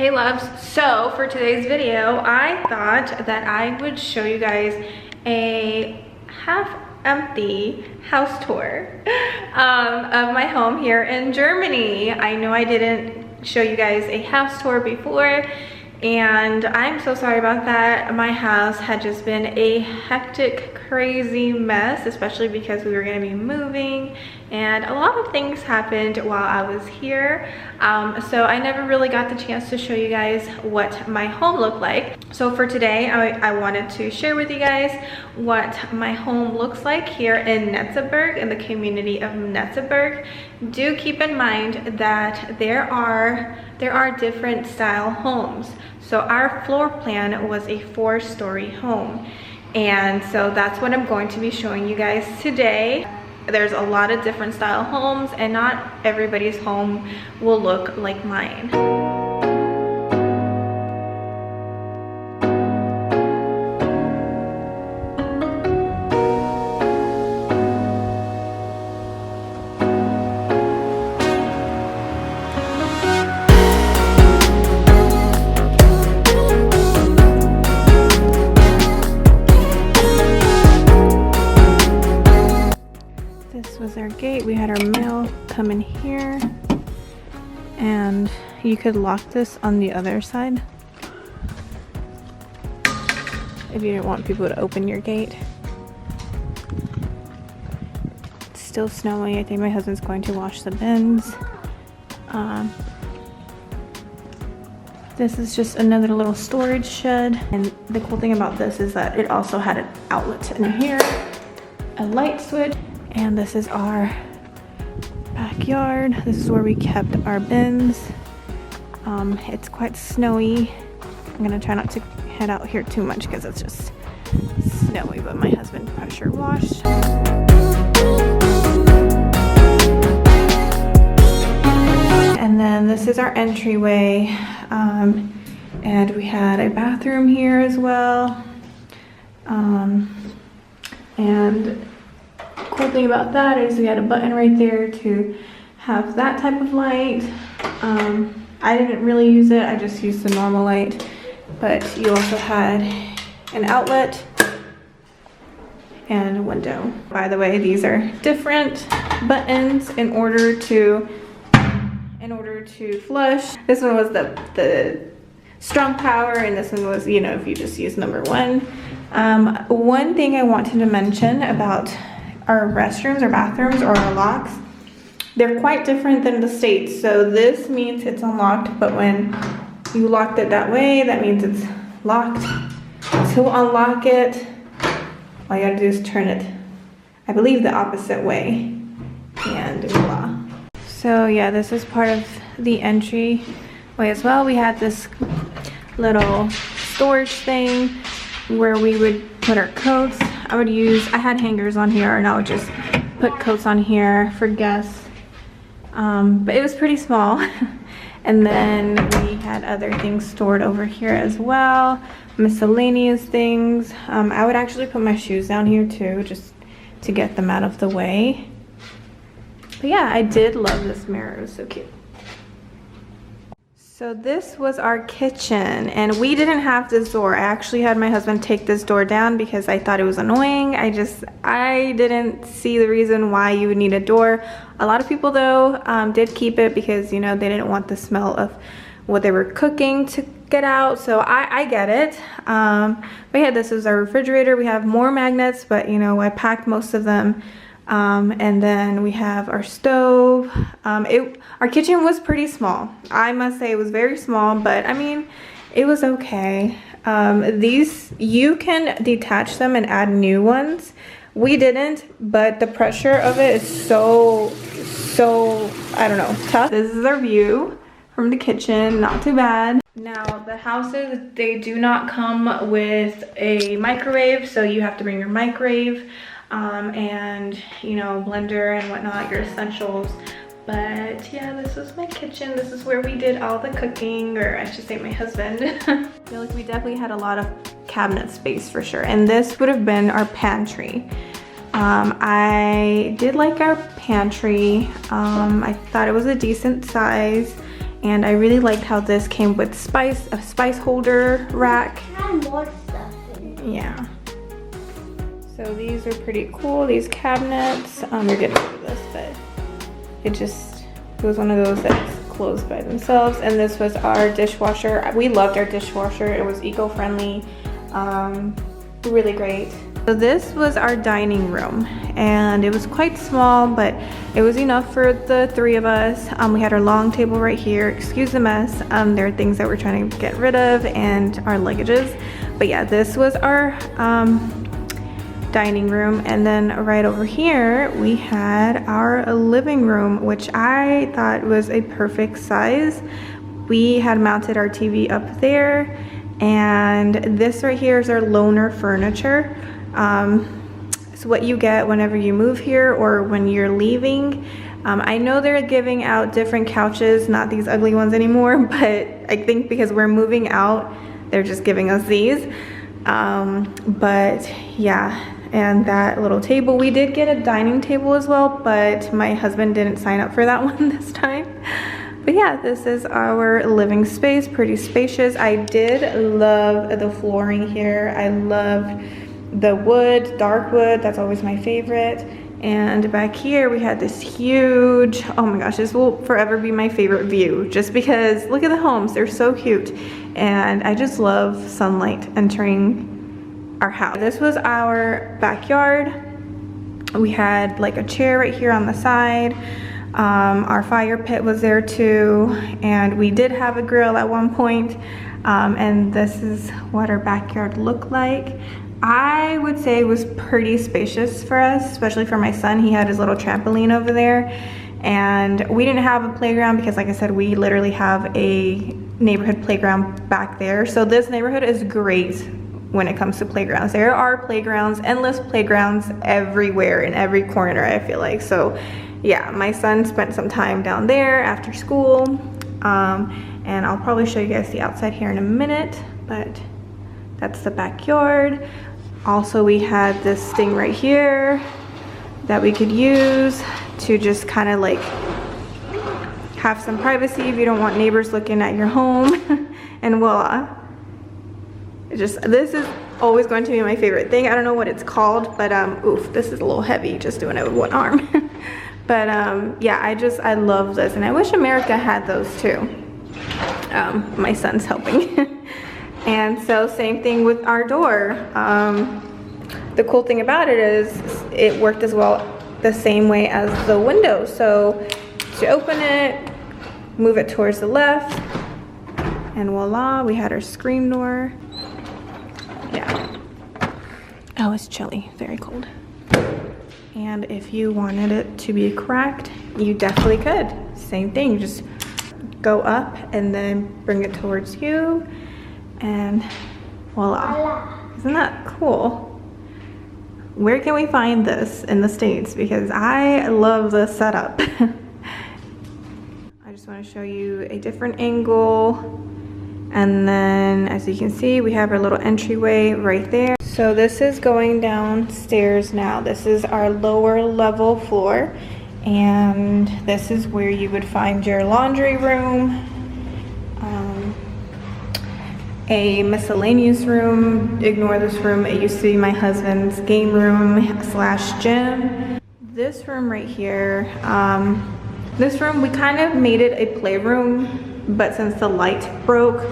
Hey loves, so for today's video I thought that I would show you guys a half empty house tour of my home here in Germany. I know I didn't show you guys a house tour before, and I'm so sorry about that. My house had just been a hectic, crazy mess, especially because we were going to be moving and a lot of things happened while I was here. So I never really got the chance to show you guys what my home looked like. So for today, I wanted to share with you guys what my home looks like here in Netzaberg, in the community of Netzaberg. Do keep in mind that there are different style homes. So our floor plan was a 4-story home. And so that's what I'm going to be showing you guys today. There's a lot of different style homes, and not everybody's home will look like mine. Our gate. We had our mail come in here, and you could lock this on the other side if you didn't want people to open your gate. It's still snowing. I think my husband's going to wash the bins. This is just another little storage shed, and the cool thing about this is that it also had an outlet in here, a light switch. And this is our backyard. This is where we kept our bins. It's quite snowy. I'm gonna try not to head out here too much because it's just snowy, but my husband pressure washed. And then this is our entryway. And we had a bathroom here as well. And cool thing about that is we had a button right there to have that type of light. I didn't really use it, I just used the normal light, but you also had an outlet and a window. By the way, these are different buttons in order to flush. This one was the strong power, and this one was, you know, if you just use number 1. One thing I wanted to mention about our restrooms, our bathrooms, or our locks, they're quite different than the States. So this means it's unlocked, but when you locked it that way, that means it's locked. To unlock it, all you gotta do is turn it, I believe, the opposite way, and voila. So yeah, this is part of the entryway as well. We had this little storage thing where we would put our coats. I had hangers on here, and I would just put coats on here for guests. But it was pretty small. And then we had other things stored over here as well, miscellaneous things. I would actually put my shoes down here too, just to get them out of the way. But yeah, I did love this mirror. It was so cute. So this was our kitchen, and we didn't have this door. I actually had my husband take this door down because I thought it was annoying. I didn't see the reason why you would need a door. A lot of people though did keep it because, you know, they didn't want the smell of what they were cooking to get out. So I get it. But yeah, this is our refrigerator. We have more magnets, but you know, I packed most of them. And then we have our stove. Our kitchen was pretty small. I must say it was very small, but I mean, it was okay. These, you can detach them and add new ones. We didn't, but the pressure of it is so, I don't know, tough. This is our view from the kitchen, not too bad. Now, the houses, they do not come with a microwave, so you have to bring your microwave. And you know, blender and whatnot, your essentials. But yeah, this was my kitchen. This is where we did all the cooking, or I should say my husband. I feel like we definitely had a lot of cabinet space for sure, and this would have been our pantry. I did like our pantry. I thought it was a decent size, And I really liked how this came with a spice holder rack. More stuff in it. Yeah. So these are pretty cool, these cabinets. You're getting rid of this, but it was one of those that's closed by themselves. And this was our dishwasher. We loved our dishwasher. It was eco-friendly, really great. So this was our dining room, and it was quite small, but it was enough for the 3 of us. We had our long table right here. Excuse the mess. There are things that we're trying to get rid of and our luggages. But yeah, this was our dining room. And then right over here, we had our living room, which I thought was a perfect size. We had mounted our TV up there, and this right here is our loaner furniture. It's what you get whenever you move here or when you're leaving. I know they're giving out different couches, not these ugly ones anymore, but I think because we're moving out, they're just giving us these. But yeah, and that little table. We did get a dining table as well, but my husband didn't sign up for that one this time. But yeah, this is our living space, pretty spacious. I did love the flooring here. I loved the wood, dark wood, that's always my favorite. And back here we had this huge, oh my gosh, this will forever be my favorite view, just because look at the homes, they're so cute. And I just love sunlight entering our house. This was our backyard. We had like a chair right here on the side. Our fire pit was there too, and we did have a grill at one point. And this is what our backyard looked like. I would say it was pretty spacious for us, especially for my son. He had his little trampoline over there, and we didn't have a playground because, like I said, we literally have a neighborhood playground back there. So this neighborhood is great when it comes to playgrounds. There are playgrounds, endless playgrounds everywhere in every corner, I feel like. So yeah, my son spent some time down there after school, and I'll probably show you guys the outside here in a minute, but that's the backyard. Also, we had this thing right here that we could use to just kind of like have some privacy if you don't want neighbors looking at your home. And voila. This is always going to be my favorite thing. I don't know what it's called, but oof, this is a little heavy just doing it with one arm. But yeah, I love this, and I wish America had those too. My son's helping. And so same thing with our door. The cool thing about it is it worked as well the same way as the window. So to open it, move it towards the left, and voila, we had our screen door. Yeah. Oh, it's chilly, very cold. And if you wanted it to be cracked, you definitely could. Same thing, you just go up and then bring it towards you, and voila. Isn't that cool? Where can we find this in the States? Because I love this setup. I just want to show you a different angle. And then as you can see, we have our little entryway right there. So this is going downstairs now. This is our lower level floor. And this is where you would find your laundry room, a miscellaneous room. Ignore this room. It used to be my husband's game room / gym. This room right here, this room, we kind of made it a playroom, but since the light broke,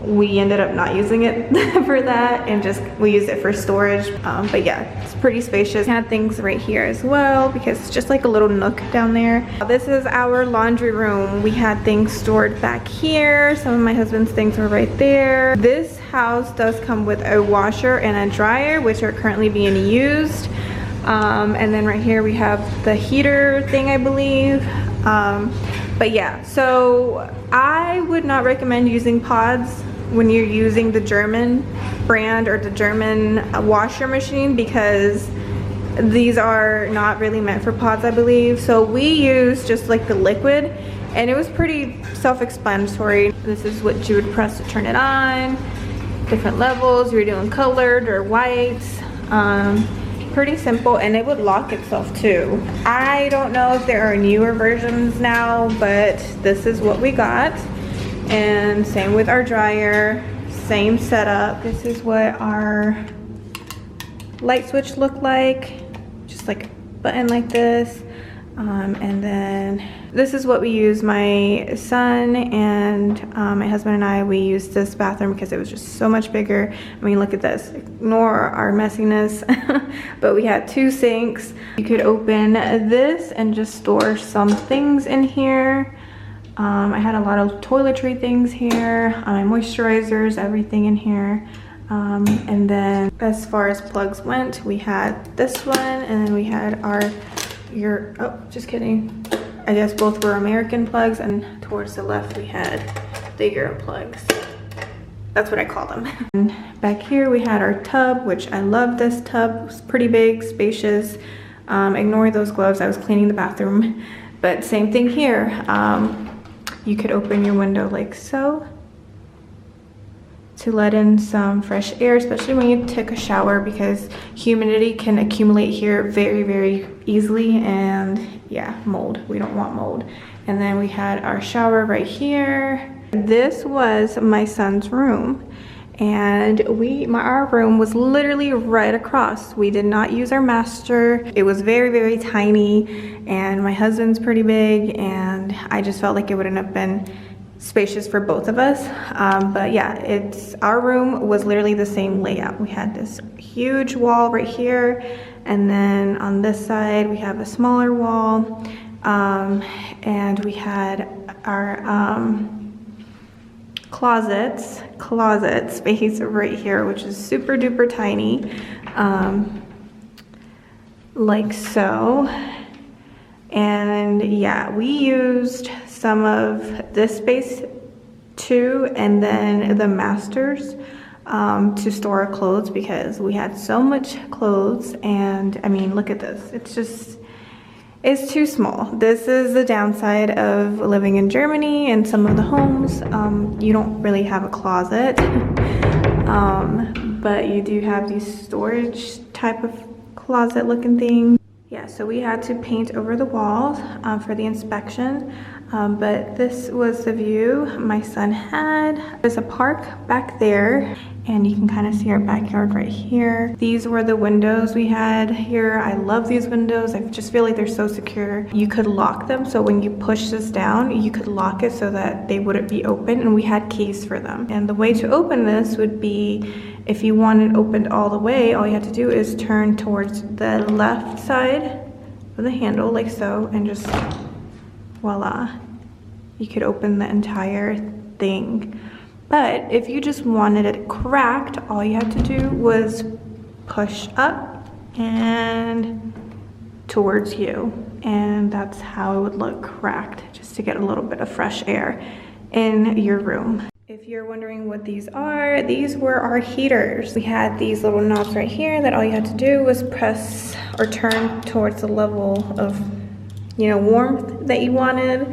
we ended up not using it for that, and we used it for storage. But yeah, it's pretty spacious. We had things right here as well because it's just like a little nook down there. This is our laundry room. We had things stored back here. Some of my husband's things were right there. This house does come with a washer and a dryer, which are currently being used. And then right here we have the heater thing, I believe. But yeah, so I would not recommend using pods when you're using the German brand or the German washer machine, because these are not really meant for pods, I believe. So we used just like the liquid, and it was pretty self-explanatory. This is what you would press to turn it on. Different levels, you're doing colored or white. pretty simple, and it would lock itself too. I don't know if there are newer versions now, but this is what we got. And same with our dryer, same setup. This is what our light switch looked like, just like a button like this. And then this is what we use. My son and my husband and I, we used this bathroom because it was just so much bigger. I mean, look at this. Ignore our messiness. But we had 2 sinks. You could open this and just store some things in here. I had a lot of toiletry things here, my moisturizers, everything in here. And then as far as plugs went, we had this one, and then we had oh, just kidding. I guess both were American plugs, and towards the left we had the Euro plugs. That's what I call them. And back here we had our tub, which I love this tub. It was pretty big, spacious. Ignore those gloves, I was cleaning the bathroom. But same thing here. You could open your window like so to let in some fresh air, especially when you take a shower, because humidity can accumulate here very, very easily. And yeah, mold, we don't want mold. And then we had our shower right here. This was my son's room, and our room was literally right across. We did not use our master. It was very, very tiny, and my husband's pretty big, and I just felt like it wouldn't have been spacious for both of us. But yeah, our room was literally the same layout. We had this huge wall right here, and then on this side we have a smaller wall, and we had our closet space right here, which is super duper tiny, like so. And yeah, we used some of this space too, and then the masters to store our clothes, because we had so much clothes. And I mean, look at this, it's too small. This is the downside of living in Germany. And some of the homes, you don't really have a closet, but you do have these storage type of closet looking things. Yeah, so we had to paint over the walls for the inspection, but this was the view my son had. There's a park back there, and you can kind of see our backyard right here. These were the windows we had here. I love these windows. I just feel like they're so secure. You could lock them, so when you push this down, you could lock it so that they wouldn't be open, and we had keys for them. And the way to open this would be, if you want it opened all the way, all you have to do is turn towards the left side of the handle like so, and just voila, you could open the entire thing. But if you just wanted it cracked, all you had to do was push up and towards you, and that's how it would look cracked, just to get a little bit of fresh air in your room. If you're wondering what these are, these were our heaters. We had these little knobs right here that all you had to do was press or turn towards the level of, warmth that you wanted,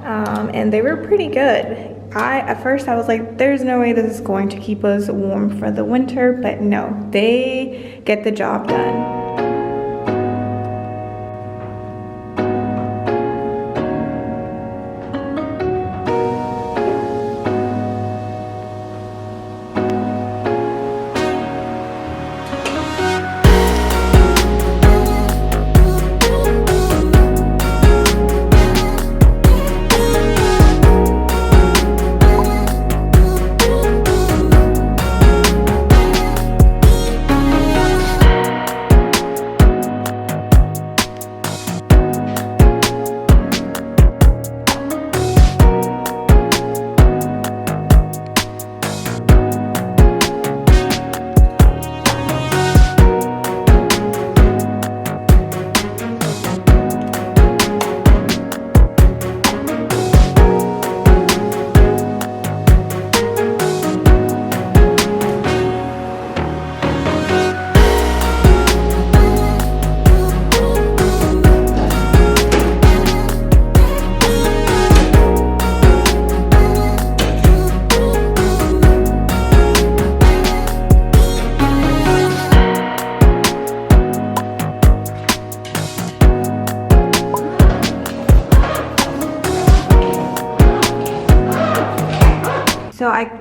and they were pretty good. At first I was like, there's no way this is going to keep us warm for the winter, but no, they get the job done.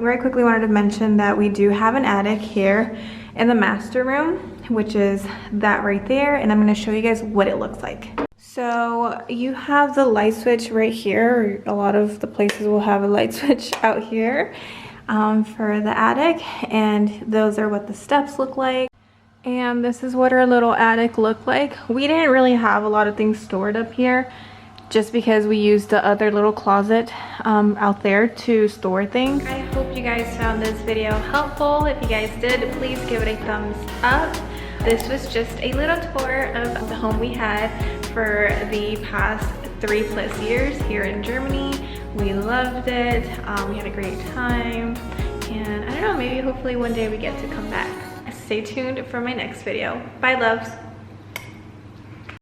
very quickly wanted to mention that we do have an attic here in the master room, which is that right there, and I'm going to show you guys what it looks like. So you have the light switch right here. A lot of the places will have a light switch out here for the attic, and those are what the steps look like. And this is what our little attic looked like. We didn't really have a lot of things stored up here just because we used the other little closet out there to store things. I hope you guys found this video helpful. If you guys did, please give it a thumbs up. This was just a little tour of the home we had for the past 3+ years here in Germany. We loved it. We had a great time. And I don't know, maybe hopefully one day we get to come back. Stay tuned for my next video. Bye, loves.